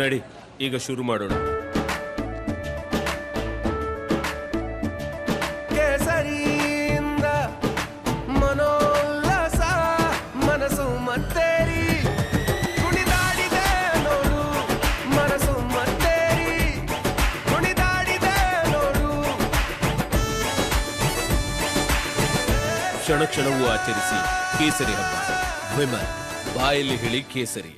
ನಡಿ ಈಗ ಶುರು ಮಾಡೋಣ. ಕೇಸರಿಯಿಂದ ಮನೋಲ್ಲಾಸ ಮನಸ್ಸು ಮತ್ತೇರಿ ಕುಣಿದಾಡಿದೆ ನೋಡು, ಮನಸ್ಸು ಮತ್ತೇರಿ ಕುಣಿದಾಡಿದೆ ನೋಡು. ಕ್ಷಣ ಕ್ಷಣವೂ ಆಚರಿಸಿ ಕೇಸರಿ ಹಬ್ಬ. ವಿಮಲ್ ಬಾಯಲ್ಲಿ ಹೇಳಿ ಕೇಸರಿ.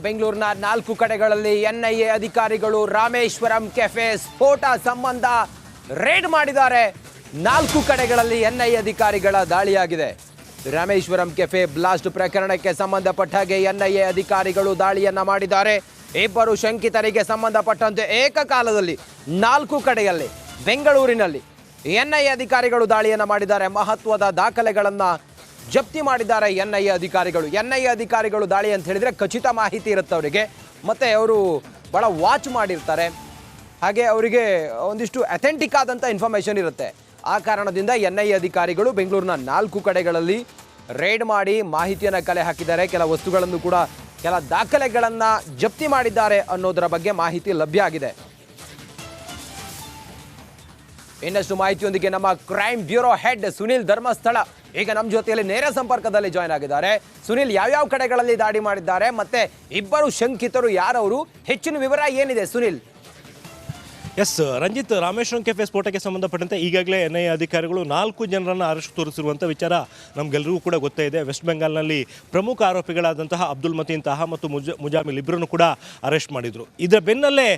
ಬೆಂಗಳೂರಿನ 4 ಕಡೆಗಳಲ್ಲಿ ಎನ್ಐಎ ಅಧಿಕಾರಿಗಳು ರಾಮೇಶ್ವರಂ ಕೆಫೆ ಸ್ಫೋಟ ಸಂಬಂಧ ರೇಡ್ ಮಾಡಿದ್ದಾರೆ. 4 ಕಡೆಗಳಲ್ಲಿ ಎನ್ಐಎ ಅಧಿಕಾರಿಗಳ ದಾಳಿಯಾಗಿದೆ. ರಾಮೇಶ್ವರಂ ಕೆಫೆ ಬ್ಲಾಸ್ಟ್ ಪ್ರಕರಣಕ್ಕೆ ಸಂಬಂಧಪಟ್ಟ ಹಾಗೆ ಎನ್ಐಎ ಅಧಿಕಾರಿಗಳು ದಾಳಿಯನ್ನ ಮಾಡಿದ್ದಾರೆ. 2 ಶಂಕಿತರಿಗೆ ಸಂಬಂಧಪಟ್ಟಂತೆ ಏಕಕಾಲದಲ್ಲಿ 4 ಕಡೆಯಲ್ಲಿ ಬೆಂಗಳೂರಿನಲ್ಲಿ ಎನ್ಐಎ ಅಧಿಕಾರಿಗಳು ದಾಳಿಯನ್ನ ಮಾಡಿದ್ದಾರೆ. ಮಹತ್ವದ ದಾಖಲೆಗಳನ್ನ ಜಪ್ತಿ ಮಾಡಿದ್ದಾರೆ ಎನ್ಐಎ ಅಧಿಕಾರಿಗಳು. ಎನ್ಐಎ ಅಧಿಕಾರಿಗಳು ದಾಳಿ ಅಂತ ಹೇಳಿದ್ರೆ ಖಚಿತ ಮಾಹಿತಿ ಇರುತ್ತೆ ಅವರಿಗೆ, ಮತ್ತೆ ಅವರು ಬಹಳ ವಾಚ್ ಮಾಡಿರ್ತಾರೆ, ಹಾಗೆ ಅವರಿಗೆ ಒಂದಿಷ್ಟು ಅಥೆಂಟಿಕ್ ಆದಂಥ ಇನ್ಫಾರ್ಮೇಷನ್ ಇರುತ್ತೆ. ಆ ಕಾರಣದಿಂದ ಎನ್ಐಎ ಅಧಿಕಾರಿಗಳು ಬೆಂಗಳೂರಿನ 4 ಕಡೆಗಳಲ್ಲಿ ರೇಡ್ ಮಾಡಿ ಮಾಹಿತಿಯನ್ನು ಕಲೆ ಹಾಕಿದ್ದಾರೆ. ಕೆಲ ವಸ್ತುಗಳನ್ನು ಕೂಡ, ಕೆಲ ದಾಖಲೆಗಳನ್ನು ಜಪ್ತಿ ಮಾಡಿದ್ದಾರೆ ಅನ್ನೋದರ ಬಗ್ಗೆ ಮಾಹಿತಿ ಲಭ್ಯ ಆಗಿದೆ. ಇನ್ನಷ್ಟು ಮಾಹಿತಿಯೊಂದಿಗೆ ನಮ್ಮ crime bureau head Sunil Dharmasthala ಈಗ ನಮ್ಮ ಜೊತೆಯಲ್ಲಿ ನೇರ ಸಂಪರ್ಕದಲ್ಲಿ ಜಾಯ್ನ್ ಆಗಿದ್ದಾರೆ. ಸುನಿಲ್, ಯಾವ್ಯಾವ ಕಡೆಗಳಲ್ಲಿ ದಾಳಿ ಮಾಡಿದ್ದಾರೆ ಮತ್ತೆ 2 ಶಂಕಿತರು ಯಾರವರು, ಹೆಚ್ಚಿನ ವಿವರ ಏನಿದೆ ಸುನಿಲ್? ಎಸ್ ರಂಜಿತ್, ರಾಮೇಶ್ವರಂ ಕೆಫೆ ಸ್ಫೋಟಕ್ಕೆ ಸಂಬಂಧಪಟ್ಟಂತೆ ಈಗಾಗಲೇ ಎನ್ಐಎ ಅಧಿಕಾರಿಗಳು 4 ಜನರನ್ನು ಅರೆಸ್ಟ್ ತೋರಿಸಿರುವಂಥ ವಿಚಾರ ನಮಗೆಲ್ಲರಿಗೂ ಕೂಡ ಗೊತ್ತೇ ಇದೆ. ವೆಸ್ಟ್ ಬೆಂಗಾಲ್ನಲ್ಲಿ ಪ್ರಮುಖ ಆರೋಪಿಗಳಾದಂತಹ ಅಬ್ದುಲ್ ಮತೀನ್ ತಾಹಾ ಮತ್ತು ಮುಜಾಮಿಲ್ ಇಬ್ಬರನ್ನು ಕೂಡ ಅರೆಸ್ಟ್ ಮಾಡಿದರು. ಇದರ ಬೆನ್ನಲ್ಲೇ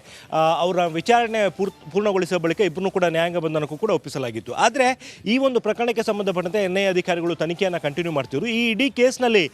ಅವರ ವಿಚಾರಣೆ ಪೂರ್ಣಗೊಳಿಸಿದ ಬಳಿಕ ಇಬ್ಬರನ್ನು ಕೂಡ ನ್ಯಾಯಾಂಗ ಬಂಧನಕ್ಕೂ ಕೂಡ ಒಪ್ಪಿಸಲಾಗಿತ್ತು. ಆದರೆ ಈ ಒಂದು ಪ್ರಕರಣಕ್ಕೆ ಸಂಬಂಧಪಟ್ಟಂತೆ ಎನ್ಐಎ ಅಧಿಕಾರಿಗಳು ತನಿಖೆಯನ್ನು ಕಂಟಿನ್ಯೂ ಮಾಡ್ತಿದ್ರು. ಈ ಇಡೀ ಕೇಸ್ನಲ್ಲಿ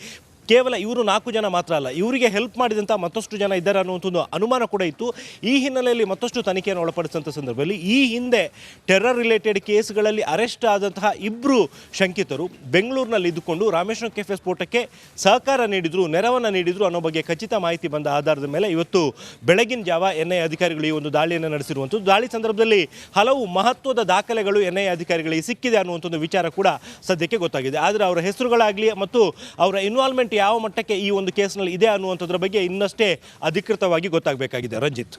ಕೇವಲ ಇವರು 4 ಜನ ಮಾತ್ರ ಅಲ್ಲ, ಇವರಿಗೆ ಹೆಲ್ಪ್ ಮಾಡಿದಂಥ ಮತ್ತಷ್ಟು ಜನ ಇದ್ದಾರೆ ಅನ್ನುವಂಥದ್ದು ಅನುಮಾನ ಕೂಡ ಇತ್ತು. ಈ ಹಿನ್ನೆಲೆಯಲ್ಲಿ ಮತ್ತಷ್ಟು ತನಿಖೆಯನ್ನು ಒಳಪಡಿಸಿದಂಥ ಸಂದರ್ಭದಲ್ಲಿ ಈ ಹಿಂದೆ ಟೆರರ್ ರಿಲೇಟೆಡ್ ಕೇಸ್ಗಳಲ್ಲಿ ಅರೆಸ್ಟ್ ಆದಂತಹ 2 ಶಂಕಿತರು ಬೆಂಗಳೂರಿನಲ್ಲಿ ಇದ್ದುಕೊಂಡು ರಾಮೇಶ್ವರಂ ಕೆಫೆ ಸ್ಫೋಟಕ್ಕೆ ಸಹಕಾರ ನೀಡಿದರು, ನೆರವನ್ನು ನೀಡಿದರು ಅನ್ನೋ ಬಗ್ಗೆ ಖಚಿತ ಮಾಹಿತಿ ಬಂದ ಆಧಾರದ ಮೇಲೆ ಇವತ್ತು ಬೆಳಗಿನ ಜಾವ ಎನ್ಐಎ ಅಧಿಕಾರಿಗಳು ಈ ಒಂದು ದಾಳಿಯನ್ನು ನಡೆಸಿರುವಂಥದ್ದು. ದಾಳಿ ಸಂದರ್ಭದಲ್ಲಿ ಹಲವು ಮಹತ್ವದ ದಾಖಲೆಗಳು ಎನ್ಐಎ ಅಧಿಕಾರಿಗಳಿಗೆ ಸಿಕ್ಕಿದೆ ಅನ್ನುವಂಥದ್ದು ವಿಚಾರ ಕೂಡ ಸದ್ಯಕ್ಕೆ ಗೊತ್ತಾಗಿದೆ. ಆದರೆ ಅವರ ಹೆಸರುಗಳಾಗಲಿ ಮತ್ತು ಅವರ ಇನ್ವಾಲ್ವ್ಮೆಂಟ್ ಯಾವ ಮಟ್ಟಕ್ಕೆ ಈ ಒಂದು ಕೇಸ್ನಲ್ಲಿ ಇದೆ ಅನ್ನುವಂಥದ್ರ ಬಗ್ಗೆ ಇನ್ನಷ್ಟೇ ಅಧಿಕೃತವಾಗಿ ಗೊತ್ತಾಗಬೇಕಾಗಿದೆ. Ranjith,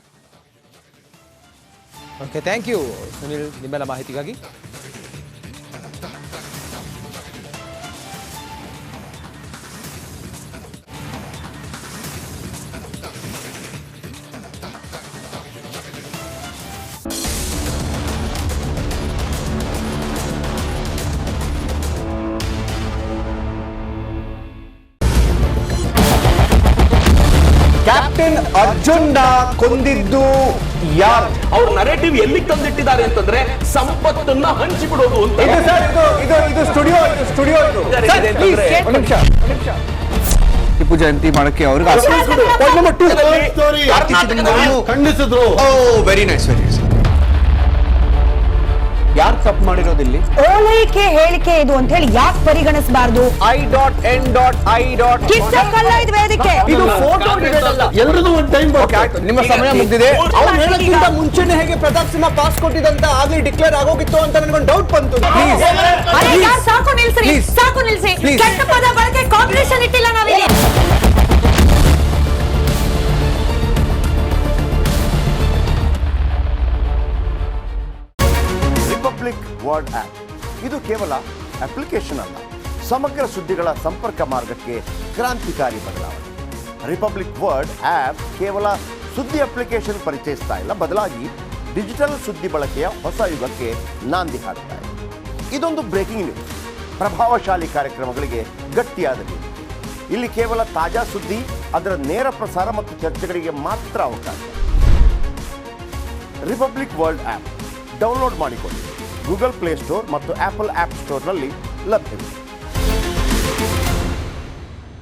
okay, thank you Sunil ನಿಮ್ಮೆಲ್ಲ ಮಾಹಿತಿಗಾಗಿ. ಕ್ಯಾಪ್ಟನ್ ಅರ್ಜುನ್ ಕೊಂದಿದ್ದು ಯಾರು? ಅವ್ರ ನರೇಟಿವ್ ಎಲ್ಲಿ ತಂದಿಟ್ಟಿದ್ದಾರೆ ಅಂತಂದ್ರೆ ಸಂಪತ್ತನ್ನ ಹಂಚಿಬಿಡೋದು ಅಂತ. ಇದು ಸ್ಟುಡಿಯೋ ಟಿಪ್ಪು ಜಯಂತಿ ಮಾಡಕ್ಕೆ ಅವ್ರಿಗೆ ಖಂಡಿಸಿದ್ರು. Very nice, very nice. ಯಾರು ತಪ್ಪು ಮಾಡಿರೋದಿಲ್ಲಿ? ಓಲೈಕೆ ಹೇಳಿಕೆ ಇದು ಅಂತ ಹೇಳಿ ಯಾಕೆ ಪರಿಗಣಿಸಬಾರದು? ಇದು ಫೋಟೋ ಎಲ್ಲರಿಗೂ ಒಂದು ಟೈಮ್. ನಿಮ್ಮ ಸಮಯ ಮುಗಿದಿದೆ. ಅವ್ರು ಹೇಳೋಕ್ಕಿಂತ ಮುಂಚೆನೆ ಹೇಗೆ ಪ್ರತಾಪ್ ಸಿಂಹ ಪಾಸ್ ಕೊಟ್ಟಿದಂತ ಆಗ್ಲಿ ಡಿಕ್ಲೇರ್ ಆಗೋಗಿತ್ತು ಅಂತ ನನಗೊಂದು ಡೌಟ್ ಬಂತು. ಸಾಕು ನಿಲ್ಸಿ. ಕೆಟ್ಟ ಪದ ಬಳಕೆ ಕಾಂಪಿಟೇಷನ್ ಇಟ್ಟಿಲ್ಲ ನಾವಿಲ್ಲಿ. ರಿಪಬ್ಲಿಕ್ ವರ್ಡ್ ಆಪ್ ಇದು ಕೇವಲ ಅಪ್ಲಿಕೇಶನ್ ಅಲ್ಲ, ಸಮಗ್ರ ಸುದ್ದಿಗಳ ಸಂಪರ್ಕ ಮಾರ್ಗಕ್ಕೆ ಕ್ರಾಂತಿಕಾರಿ ಬದಲಾವಣೆ. ರಿಪಬ್ಲಿಕ್ ವರ್ಡ್ ಆಪ್ ಕೇವಲ ಸುದ್ದಿ ಅಪ್ಲಿಕೇಶನ್ ಪರಿಚಯಿಸ್ತಾ ಇಲ್ಲ, ಬದಲಾಗಿ ಡಿಜಿಟಲ್ ಸುದ್ದಿ ಬಳಕೆಯ ಹೊಸ ಯುಗಕ್ಕೆ ನಾಂದಿ ಹಾಡ್ತಾ ಇದೆ. ಇದೊಂದು ಬ್ರೇಕಿಂಗ್ ನ್ಯೂಸ್, ಪ್ರಭಾವಶಾಲಿ ಕಾರ್ಯಕ್ರಮಗಳಿಗೆ ಗಟ್ಟಿಯಾದ ನ್ಯೂಸ್. ಇಲ್ಲಿ ಕೇವಲ ತಾಜಾ ಸುದ್ದಿ, ಅದರ ನೇರ ಪ್ರಸಾರ ಮತ್ತು ಚರ್ಚೆಗಳಿಗೆ ಮಾತ್ರ ಅವಕಾಶ. ರಿಪಬ್ಲಿಕ್ ವರ್ಲ್ಡ್ ಆಪ್ ಡೌನ್ಲೋಡ್ ಮಾಡಿಕೊಳ್ಳಿ. ಗೂಗಲ್ ಪ್ಲೇ ಸ್ಟೋರ್ ಮತ್ತು ಆಪಲ್ ಆಪ್ ಸ್ಟೋರ್ನಲ್ಲಿ ಲಭ್ಯವಿದೆ.